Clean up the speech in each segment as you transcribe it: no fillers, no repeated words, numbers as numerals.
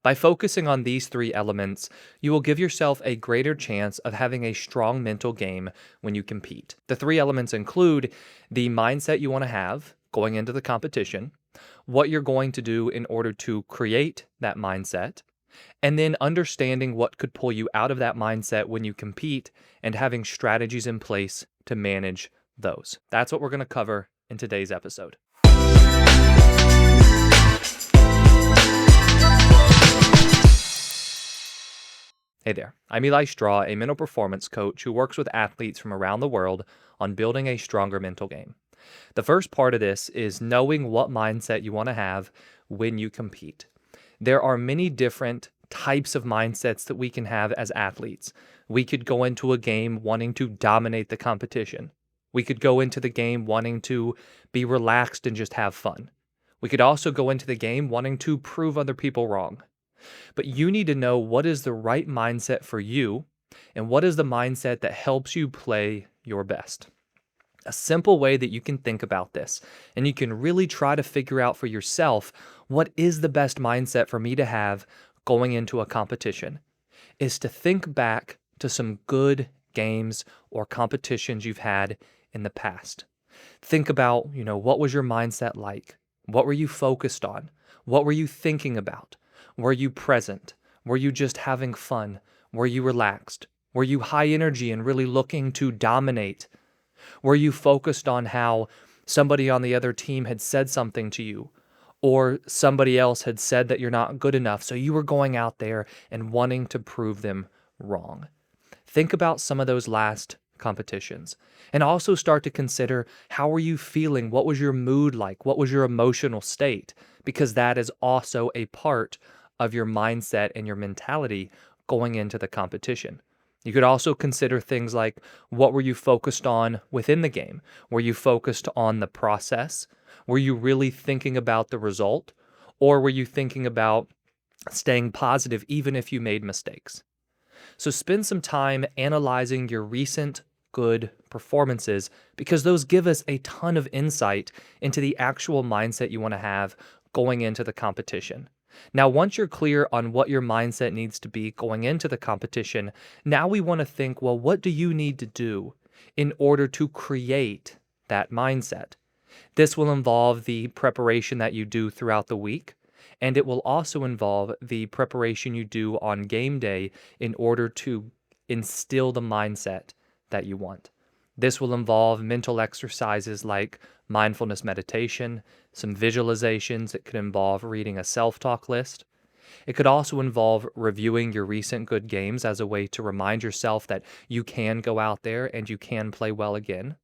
By focusing on these three elements, you will give yourself a greater chance of having a strong mental game when you compete. The three elements include the mindset you want to have going into the competition, what you're going to do in order to create that mindset, and then understanding what could pull you out of that mindset when you compete and having strategies in place to manage those. That's what we're going to cover in today's episode. Hey there, I'm Eli Straw, a mental performance coach who works with athletes from around the world on building a stronger mental game. The first part of this is knowing what mindset you want to have when you compete. There are many different types of mindsets that we can have as athletes. We could go into a game wanting to dominate the competition. We could go into the game wanting to be relaxed and just have fun. We could also go into the game wanting to prove other people wrong. But you need to know what is the right mindset for you and what is the mindset that helps you play your best. A simple way that you can think about this, and you can really try to figure out for yourself what is the best mindset for me to have going into a competition, is to think back to some good games or competitions you've had in the past. Think about, what was your mindset like? What were you focused on? What were you thinking about? Were you present? Were you just having fun? Were you relaxed? Were you high energy and really looking to dominate? Were you focused on how somebody on the other team had said something to you, or somebody else had said that you're not good enough, so you were going out there and wanting to prove them wrong? Think about some of those last competitions and also start to consider, how were you feeling? What was your mood like? What was your emotional state? Because that is also a part of your mindset and your mentality going into the competition. You could also consider things like, what were you focused on within the game? Were you focused on the process? Were you really thinking about the result? Or were you thinking about staying positive even if you made mistakes? So spend some time analyzing your recent good performances, because those give us a ton of insight into the actual mindset you want to have going into the competition. Now, once you're clear on what your mindset needs to be going into the competition, now we want to think, well, what do you need to do in order to create that mindset? This will involve the preparation that you do throughout the week, and it will also involve the preparation you do on game day in order to instill the mindset that you want. This will involve mental exercises like mindfulness meditation, some visualizations. It could involve reading a self-talk list. It could also involve reviewing your recent good games as a way to remind yourself that you can go out there and you can play well again.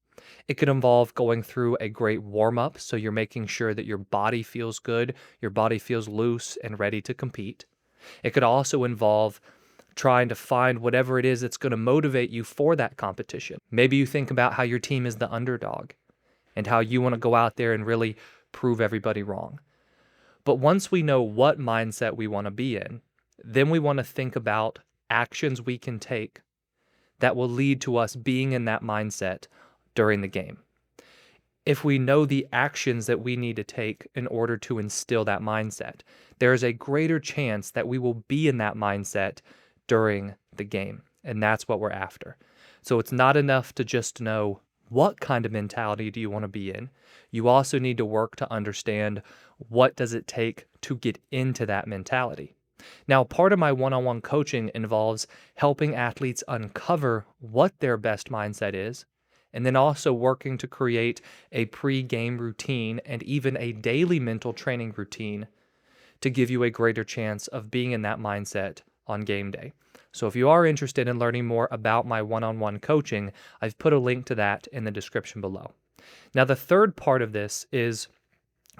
It could involve going through a great warm-up, so you're making sure that your body feels good, your body feels loose and ready to compete. It could also involve trying to find whatever it is that's going to motivate you for that competition. Maybe you think about how your team is the underdog and how you want to go out there and really prove everybody wrong. But once we know what mindset we want to be in, then we want to think about actions we can take that will lead to us being in that mindset during the game. If we know the actions that we need to take in order to instill that mindset, there is a greater chance that we will be in that mindset during the game. And that's what we're after. So it's not enough to just know what kind of mentality do you want to be in. You also need to work to understand, what does it take to get into that mentality. Now, part of my one-on-one coaching involves helping athletes uncover what their best mindset is, and then also working to create a pre-game routine and even a daily mental training routine to give you a greater chance of being in that mindset on game day. So if you are interested in learning more about my one-on-one coaching, I've put a link to that in the description below. Now, the third part of this is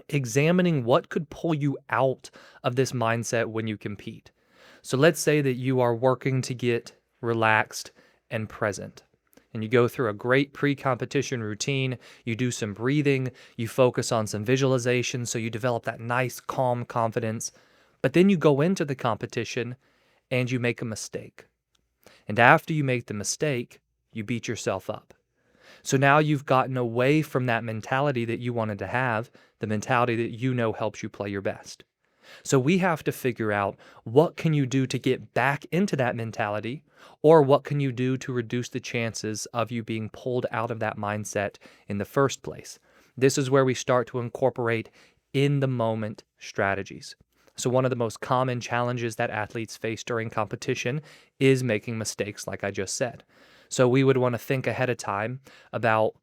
examining what could pull you out of this mindset when you compete. So let's say that you are working to get relaxed and present, and you go through a great pre-competition routine, you do some breathing, you focus on some visualization, so you develop that nice, calm confidence, but then you go into the competition and you make a mistake. And after you make the mistake, you beat yourself up. So now you've gotten away from that mentality that you wanted to have, the mentality that you know helps you play your best. So we have to figure out, what can you do to get back into that mentality, or what can you do to reduce the chances of you being pulled out of that mindset in the first place. This is where we start to incorporate in the moment strategies. So one of the most common challenges that athletes face during competition is making mistakes, like I just said. So we would want to think ahead of time about,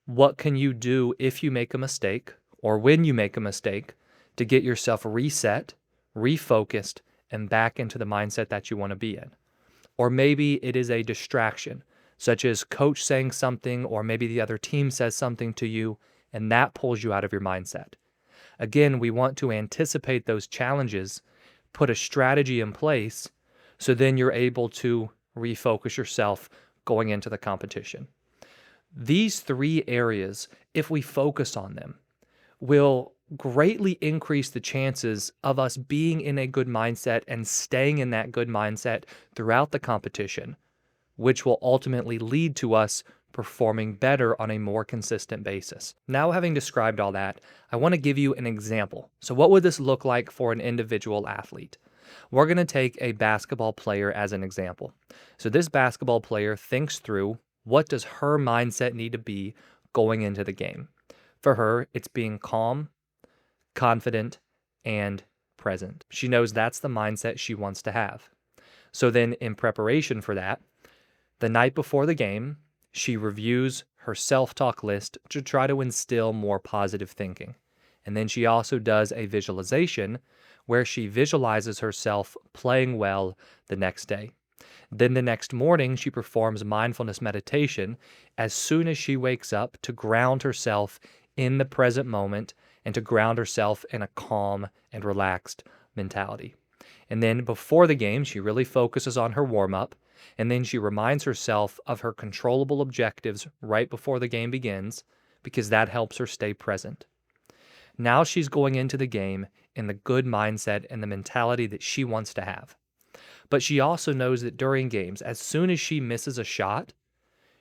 what can you do if you make a mistake, or when you make a mistake, to get yourself reset, refocused, and back into the mindset that you want to be in. Or maybe it is a distraction, such as coach saying something, or maybe the other team says something to you, and that pulls you out of your mindset. Again, we want to anticipate those challenges, put a strategy in place, so then you're able to refocus yourself going into the competition. These three areas, if we focus on them, will greatly increase the chances of us being in a good mindset and staying in that good mindset throughout the competition, which will ultimately lead to us performing better on a more consistent basis. Now, having described all that, I want to give you an example. So what would this look like for an individual athlete? We're going to take a basketball player as an example. So this basketball player thinks through, what does her mindset need to be going into the game? For her, it's being calm, confident, and present. She knows that's the mindset she wants to have. So then, in preparation for that, the night before the game, she reviews her self-talk list to try to instill more positive thinking. And then she also does a visualization where she visualizes herself playing well the next day. Then the next morning, she performs mindfulness meditation as soon as she wakes up, to ground herself in the present moment and to ground herself in a calm and relaxed mentality. And then before the game, she really focuses on her warm-up, and then she reminds herself of her controllable objectives right before the game begins, because that helps her stay present. Now she's going into the game in the good mindset and the mentality that she wants to have. But she also knows that during games, as soon as she misses a shot,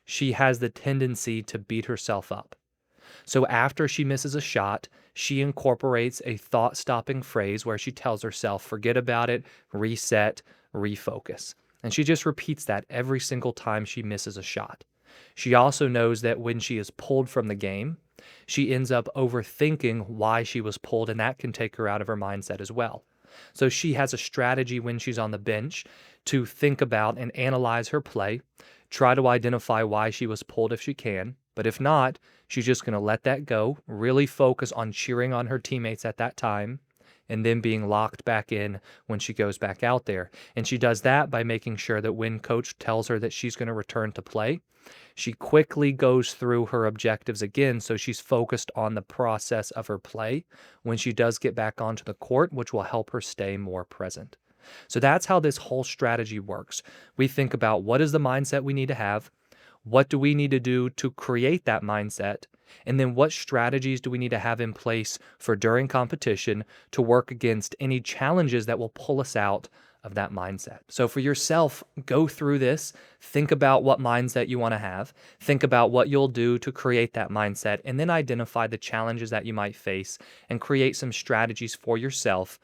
she has the tendency to beat herself up. So after she misses a shot, she incorporates a thought-stopping phrase where she tells herself, forget about it, reset, refocus. And she just repeats that every single time she misses a shot. She also knows that when she is pulled from the game, she ends up overthinking why she was pulled, and that can take her out of her mindset as well. So she has a strategy when she's on the bench to think about and analyze her play, try to identify why she was pulled if she can, but if not, she's just going to let that go, really focus on cheering on her teammates at that time, and then being locked back in when she goes back out there. And she does that by making sure that when coach tells her that she's going to return to play, she quickly goes through her objectives again, so she's focused on the process of her play when she does get back onto the court, which will help her stay more present. So that's how this whole strategy works. We think about, what is the mindset we need to have? What do we need to do to create that mindset? And then what strategies do we need to have in place for during competition to work against any challenges that will pull us out of that mindset? So for yourself, go through this, think about what mindset you want to have, think about what you'll do to create that mindset, and then identify the challenges that you might face and create some strategies for yourself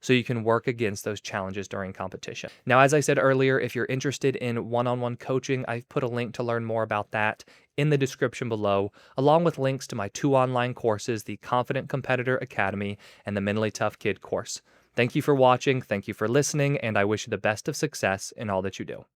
so you can work against those challenges during competition. Now, as I said earlier, if you're interested in one-on-one coaching, I've put a link to learn more about that in the description below, along with links to my 2 online courses, the Confident Competitor Academy and the Mentally Tough Kid course. Thank you for watching, thank you for listening, and I wish you the best of success in all that you do.